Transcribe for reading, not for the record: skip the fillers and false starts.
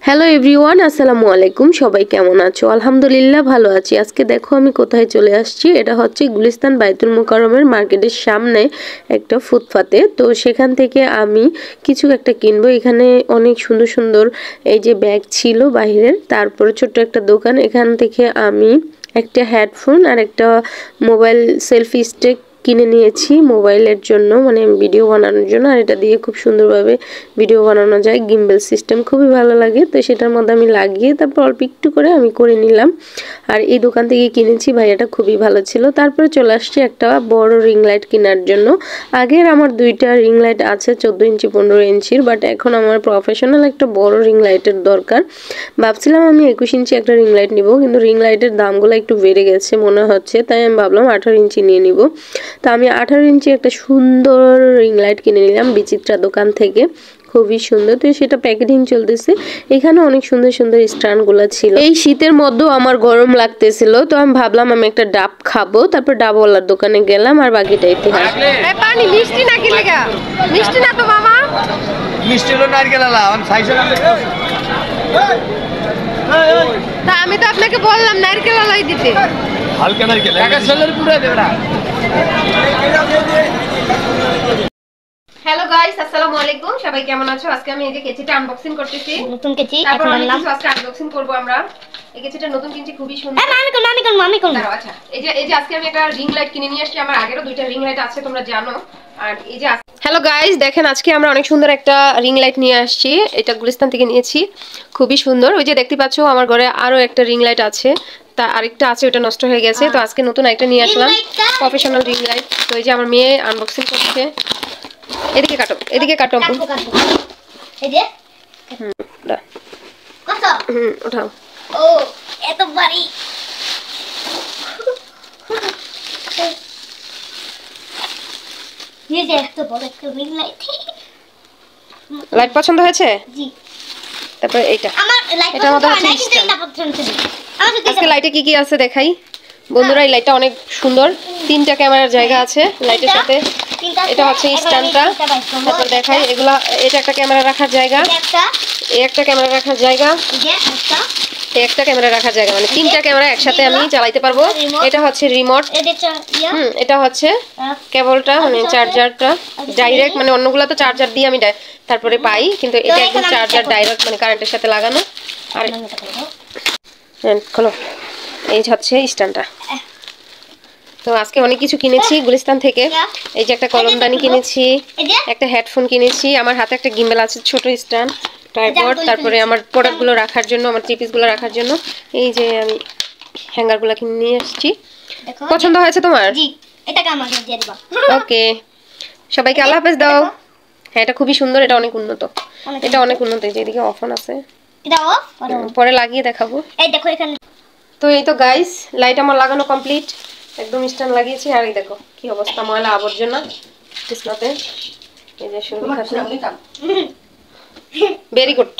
Hello everyone, আসসালামু আলাইকুম। সবাই কেমন আছো? আলহামদুলিল্লাহ ভালো আছি। আজকে দেখো আমি কোথায় চলে আসছি। এটা হচ্ছে গুলিস্তান বাইতুল মোকাররমের মার্কেটের সামনে একটা ফুটপাতে। তো সেখান থেকে আমি কিছু একটা কিনবো। এখানে অনেক সুন্দর সুন্দর এই যে ব্যাগ ছিল বাইরের, তারপরে ছোট্ট একটা দোকান। এখান থেকে আমি একটা হেডফোন আর একটা মোবাইল সেলফি স্টিক কিনে নিয়েছি মোবাইলের জন্য, মানে ভিডিও বানানোর জন্য। আর এটা দিয়ে খুব সুন্দরভাবে ভিডিও বানানো যায়, গিম্বল সিস্টেম খুবই ভালো লাগে। তো সেটার মধ্যে আমি লাগিয়ে তারপর অল্প একটু করে আমি করে নিলাম। আর এই দোকান থেকে কিনেছি, ভাইয়াটা খুবই ভালো ছিল। তারপরে চলে আসছি একটা বড় রিং লাইট কেনার জন্য। আগের আমার দুইটা রিং লাইট আছে 14 ইঞ্চি 15 ইঞ্চির, বাট এখন আমার প্রফেশনাল একটা বড় রিং লাইটের দরকার। ভাবছিলাম আমি 21 ইঞ্চি একটা রিং লাইট নিব, কিন্তু রিং লাইটের দামগুলো একটু বেড়ে গেছে মনে হচ্ছে, তাই আমি ভাবলাম 18 ইঞ্চি নিয়ে নিব। তো আমি 18 ইঞ্চি একটা সুন্দর রিং লাইট কিনে নিলাম বিচিত্রা দোকান থেকে, খুবই সুন্দর। তো সেটা প্যাকেটিং চলতেছে। এখানে অনেক সুন্দর সুন্দর স্ট্যান্ডগুলো ছিল। এই শীতের মধ্যেও আমার গরম লাগতেছিল, তো আমি ভাবলাম আমি একটা ডাব খাবো। তারপর ডাবওয়ালার দোকানে গেলাম, আর বাকিটা ইতিহাস। পানি মিষ্টি না কি লাগা? মিষ্টি না তো মামা, মিষ্টি হলো নারকেল আলা অন সাইজে তা আমি তো আপনাকে বললাম নারকেল আলাই দিতে। হালকা নারকেল একা সেলের পুরো দেবড়া। হ্যালো গাইস, আসসালামু আলাইকুম। সবাই কেমন আছো? আজকে আমি এই যে কেচিটা আনবক্সিং করতেছি, নতুন কেচি তারপর এখন অনেক আনলাম। কিছু আজকে আনবক্সিং করব আমরা। এই কেচিটা নতুন কিনছি, খুবই সুন্দর। মামি কোন দাঁড়াও, আচ্ছা এই যে আজকে আমি একটা রিং লাইট কিনে নিয়ে আসছি। আমার আগেরও দুইটা রিং লাইট আছে, তোমরা জানো। আর এই যে হ্যালো গাইস, দেখেন আজকে আমরা অনেক সুন্দর একটা রিং লাইট নিয়ে আসছি। এটা গুলিস্তান থেকে নিয়েছি, খুবই সুন্দর। ওই যে দেখতে পাচ্ছো আমার ঘরে আরো একটা রিং লাইট আছে, তা আরেকটা আছে, ওটা নষ্ট হয়ে গেছে। তো আজকে নতুন একটা নিয়ে আসলাম, প্রফেশনাল রিং লাইট। তো এই যে আমার মেয়ে আনবক্সিং করছে। এদিকে কাটো, এদিকে কাটো আপু। এই যে দা। কত? ওঠাও। ও এত ভারী। এই যে এত বড় একটা রিং লাইট। লাইট পছন্দ হয়েছে? জি। তারপর এইটা, আমার লাইট এটার মধ্যে আছে কিন্তু স্ট্যান্ড। এটা পছন্দ ছিল। আমার তো আজকে লাইটে কি কি আছে দেখাই বন্ধুরা। এই লাইটটা অনেক সুন্দর, 3টা ক্যামেরার জায়গা আছে লাইটের সাথে। এটা হচ্ছে স্ট্যান্ডটা। তারপর দেখাই এগুলা, এটা একটা ক্যামেরা রাখার জায়গা, এই একটা ক্যামেরা রাখার জায়গা, এই একটা ক্যামেরা রাখার জায়গা, মানে 3টা ক্যামেরা একসাথে আমি চালাইতে পারবো। এটা হচ্ছে রিমোট। এটা হচ্ছে কেবলটা, মানে চার্জারটা ডাইরেক্ট, মানে অন্যগুলো তো চার্জার দিয়ে আমি তারপরে পাই, কিন্তু এটা একদম চার্জার ডাইরেক্ট, মানে কারেন্টের সাথে লাগানো। আর খোলো, এই হচ্ছে স্ট্যান্ডটা। তো আজকে অনেক কিছু কিনেছি গুলিস্তান থেকে। এই যে একটা কলমদানি কিনেছি, একটা হেডফোন কিনেছি, আমার হাতে একটা গিম্বল আছে, ছোট স্ট্যান্ড, ট্রাইপড। তারপরে আমার প্রোডাক্টগুলো রাখার জন্য, আমার চিপিসগুলো রাখার জন্য এই যে আমি হ্যাঙ্গারগুলো কিনে নিয়ে আসছি। পছন্দ হয়েছে তোমার? জি, এটাকে আমাকে দিয়ে দিবা। ওকে, সবাইকে আল্লাহ হাফেজ দাও। হ্যাঁ, এটা খুবই সুন্দর, এটা অনেক উন্নত, এটা অনেক উন্নত। এই যে এদিকে অফ অন আছে, এটা অফ করো। পরে লাগিয়ে দেখাবো। এই দেখো এখানে। তো এই তো গাইস, লাইট আমার লাগানো কমপ্লিট, একদম স্ট্যান্ড লাগিয়েছি। আর এই দেখো কি অবস্থা, ময়লা আবর্জনা কৃষ্ণতে। এই যে শুরু ভেরি গুড।